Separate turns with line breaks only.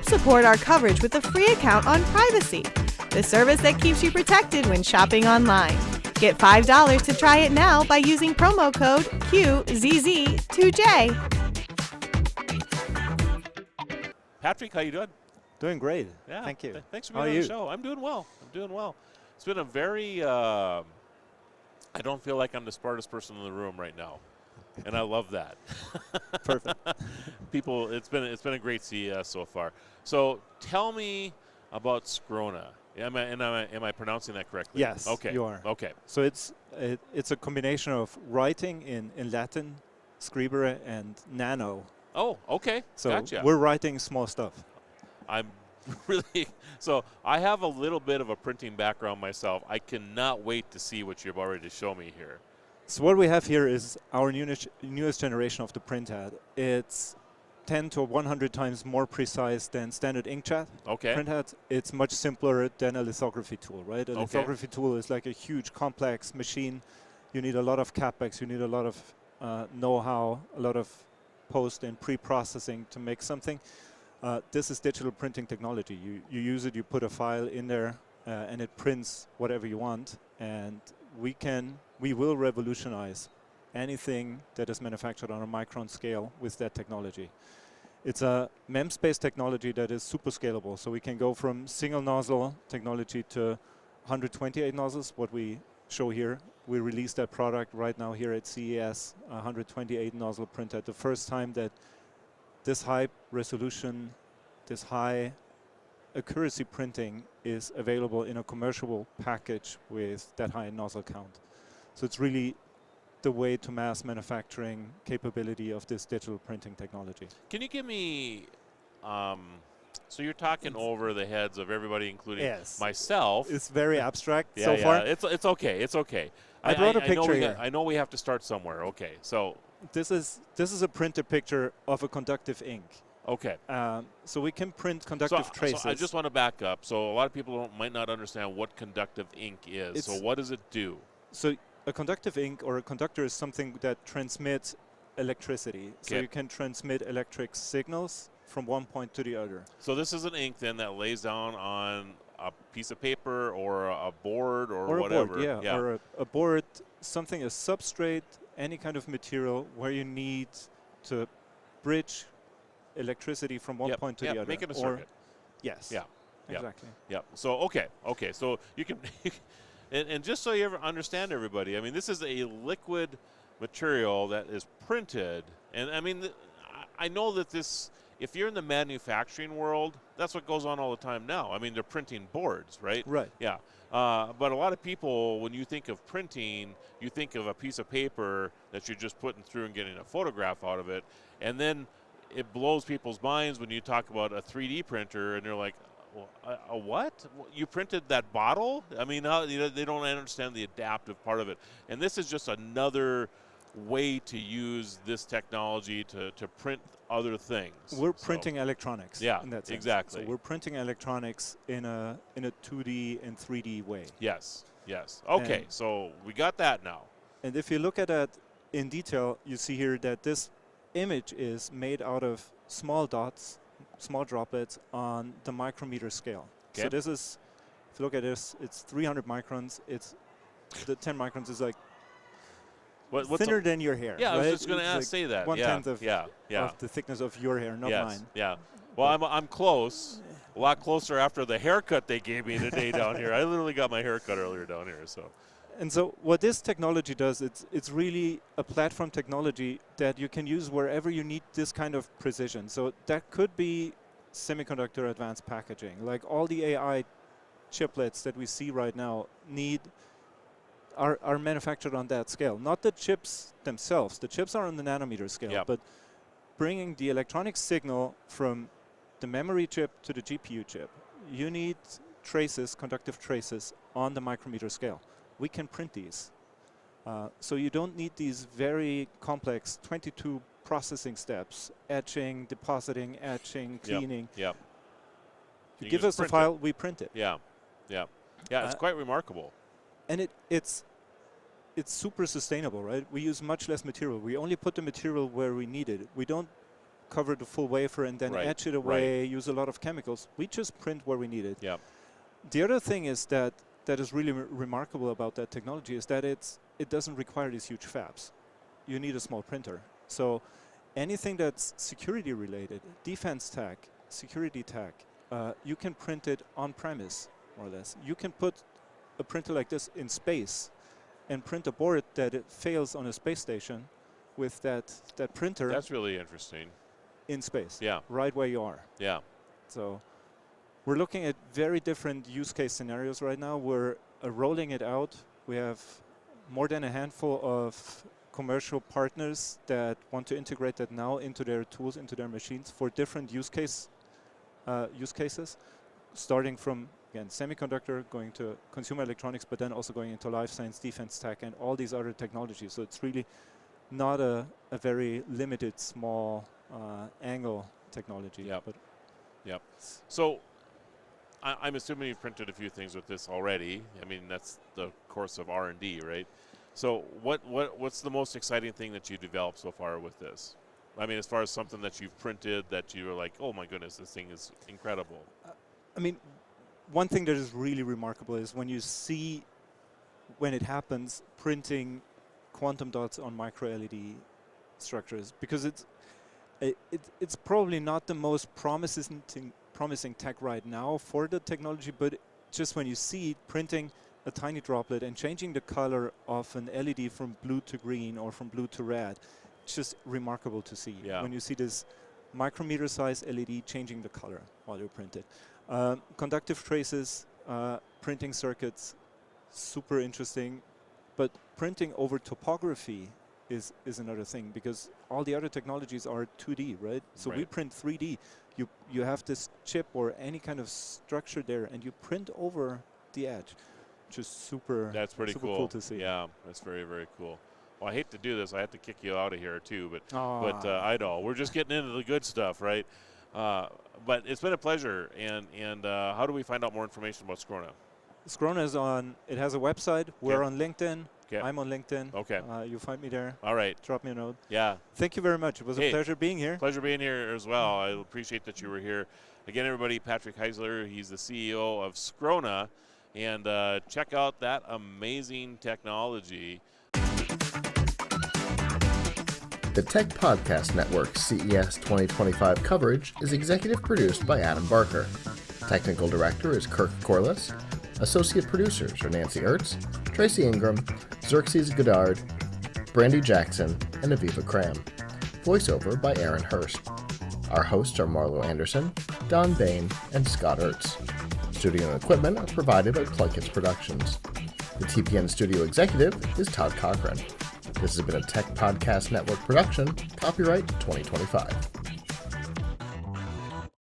Help support our coverage with a free account on Privacy, the service that keeps you protected when shopping online. Get $5 to try it now by using promo code QZZ2J.
Patrick, how you doing?
Doing great.
Yeah.
Thank you.
Thanks for being on the show. I'm doing well. It's been a very, I don't feel like I'm the smartest person in the room right now. And I love that.
Perfect.
People, it's been a great CES so far. So tell me about Scrona. Am I pronouncing that correctly?
Yes,
okay.
you are.
Okay.
So it's a combination of writing in Latin, scribere, and nano.
Oh, okay.
So
gotcha.
we're writing small stuff.
I'm really, so I have a little bit of a printing background myself. I cannot wait to see what you've already shown me here.
So what we have here is our newest generation of the printhead. It's 10 to 100 times more precise than standard inkjet printhead. It's much simpler than a lithography tool, right? A lithography tool is like a huge complex machine. You need a lot of capex, you need a lot of know-how, a lot of post and pre-processing to make something. This is digital printing technology. You use it, you put a file in there, and it prints whatever you want. And we will revolutionize anything that is manufactured on a micron scale with that technology. It's a MEMS-based technology that is super scalable. So we can go from single nozzle technology to 128 nozzles, what we show here. We released that product right now here at CES, 128 nozzle printhead. The first time that this high resolution, this high accuracy printing is available in a commercial package with that high nozzle count. So it's really the way to mass manufacturing capability of this digital printing technology.
Can you give me, so you're talking over the heads of everybody, incling myself.
It's very abstract so far.
It's okay. It's okay.
I brought a picture here.
I know we have to start somewhere. Okay, so
this is a printed picture of a conductive ink.
Okay.
So we can print conductive traces.
So I just want to back up. So a lot of people might not understand what conductive ink is. So what does it do? So
a conductive ink or a conductor is something that transmits electricity. So you can transmit electric signals from one point to the other.
So this is an ink then that lays down on a piece of paper or a board or whatever.
A board, or a board, something, a substrate, any kind of material where you need to bridge electricity from one point to the other.
Make it a circuit.
Yes.
Yeah.
Exactly.
Yeah. So okay. So you can, and just so you ever understand, everybody, I mean, this is a liquid material that is printed, and I mean, I know that this. If you're in the manufacturing world, that's what goes on all the time now. I mean, they're printing boards, right?
Right.
Yeah. But a lot of people, when you think of printing, you think of a piece of paper that you're just putting through and getting a photograph out of it. And then it blows people's minds when you talk about a 3D printer, and they're like, well, a what? You printed that bottle? I mean, they don't understand the adaptive part of it. And this is just another way to use this technology to print other things.
We're printing electronics.
Yeah,
in that sense.
exactly.
So we're printing electronics in a 2D and 3D way.
Yes. Okay, and so we got that now.
And if you look at that in detail, you see here that this image is made out of small dots, small droplets on the micrometer scale. So this is, if you look at this, it's 300 microns. It's the 10 microns is like thinner than your hair.
Yeah,
right?
I was just going to say that.
1/10 of the thickness of your hair, not mine.
Yeah. Well, I'm close. A lot closer after the haircut they gave me today down here. I literally got my haircut earlier down here. So.
And so what this technology does, it's really a platform technology that you can use wherever you need this kind of precision. So that could be semiconductor advanced packaging. Like all the AI chiplets that we see right now are manufactured on that scale. Not the chips themselves. The chips are on the nanometer scale, but bringing the electronic signal from the memory chip to the GPU chip, you need traces, conductive traces, on the micrometer scale. We can print these. So you don't need these very complex 22 processing steps, etching, depositing, etching, cleaning.
You
give us the file, we print it.
Yeah, it's quite remarkable.
And it's super sustainable, right? We use much less material. We only put the material where we need it. We don't cover the full wafer and then etch it away, use a lot of chemicals. We just print where we need it.
Yep.
The other thing is that is really remarkable about that technology is that it doesn't require these huge fabs. You need a small printer. So anything that's security related, defense tech, security tech, you can print it on premise, more or less. You can put a printer like this in space and print a board that it fails on a space station with that printer.
That's really interesting.
In space.
Yeah.
Right where you are.
Yeah.
So we're looking at very different use case scenarios right now. We're rolling it out. We have more than a handful of commercial partners that want to integrate that now into their tools, into their machines for different use cases, starting from, again, semiconductor, going to consumer electronics, but then also going into life science, defense tech, and all these other technologies. So it's really not a very limited, small angle technology.
Yep. Yep. So I'm assuming you've printed a few things with this already. I mean, that's the course of R&D, right? So what's the most exciting thing that you developed so far with this? I mean, as far as something that you've printed that you were like, oh my goodness, this thing is incredible.
I mean, one thing that is really remarkable is when you see, when it happens, printing quantum dots on micro LED structures, because it's probably not the most promising tech right now for the technology, but just when you see it printing a tiny droplet and changing the color of an LED from blue to green or from blue to red, it's just remarkable to see.
Yeah.
When you see this micrometer size LED changing the color while you print it. Conductive traces, printing circuits, super interesting, but printing over topography is another thing, because all the other technologies are 2D, right? So we print 3D. You have this chip or any kind of structure there, and you print over the edge. Just super. That's pretty cool to see.
Yeah, that's very, very cool. Well, I hate to do this. I have to kick you out of here too, but I know we're just getting into the good stuff, right? But it's been a pleasure. And how do we find out more information about Scrona?
Scrona is on. It has a website. We're on LinkedIn. I'm on LinkedIn.
Okay.
You'll find me there.
All right.
Drop me a note.
Yeah.
Thank you very much. It was a pleasure being here.
Pleasure being here as well. I appreciate that you were here. Again, everybody, Patrick Heisler. He's the CEO of Scrona. And check out that amazing technology.
The Tech Podcast Network CES 2025 coverage is executive produced by Adam Barker. Technical director is Kirk Corliss. Associate producers are Nancy Ertz, Tracy Ingram, Xerxes Goddard, Brandy Jackson, and Aviva Cram. Voiceover by Aaron Hurst. Our hosts are Marlo Anderson, Don Bain, and Scott Ertz. Studio and equipment are provided by PLUGHITZ Productions. The TPN studio executive is Todd Cochran. This has been a Tech Podcast Network production, copyright 2025.